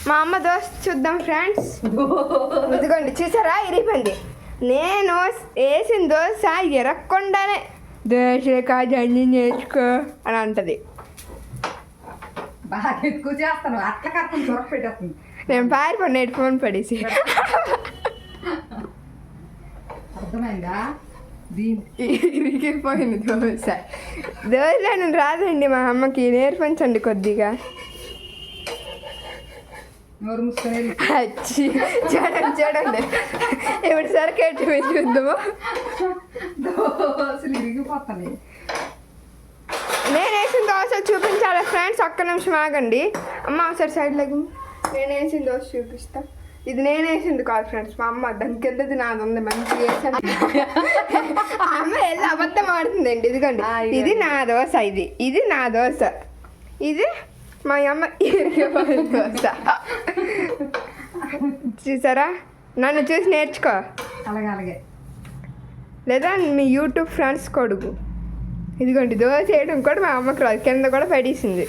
మా అమ్మ దోశ చూద్దాం ఫ్రెండ్స్. ఇదిగోండి చూసారా, ఇరిగిపోయింది. నేను వేసిన దోశ ఎరక్కుండానే దోశ కాదు అన్నీ నేర్చుకో అని అంటది. బాగా ఎక్కువ చేస్తాను, అట్లా కట్టుకుని దొరక పెట్టేస్తుంది. నేను పారిపోయి నెట్ ఫోన్ పడేసి. అర్థమైందా? ఇరిగిపోయింది దోశ. దోశ నేను రాదండి, మా అమ్మకి నేర్పించండి కొద్దిగా. నోరు మూసుకొని వచ్చి చూడండి చూడండి, ఇప్పుడు సరికెట్టు మీరు చూద్దాము. దోశలు ఇరిగిపోతాయి. నేను వేసిన దోశ చూపించాలి ఫ్రెండ్స్, ఒక్క నిమిషం ఆగండి. అమ్మ ఒకసారి సైడ్ లెగ్. నేను వేసిన దోశ చూపిస్తా. ఇది నేను వేసింది కాదు ఫ్రెండ్స్, మా అమ్మ దాని కిందది నాది ఉంది, మంచిగా వేసాను. అమ్మ వెళ్ళి అబద్ధం ఆడుతుందండి. ఇదిగోండి, ఇది నా దోశ, ఇది నా దోశ, ఇది మా అమ్మ దోశ. చూసారా, నన్ను చూసి నేర్చుకో. అలాగే లేదా మీ యూట్యూబ్ ఫ్రెండ్స్ కొడుకు. ఇదిగోండి దోశ వేయడం కూడా మా అమ్మకి రాదు, కింద కూడా పడేసింది.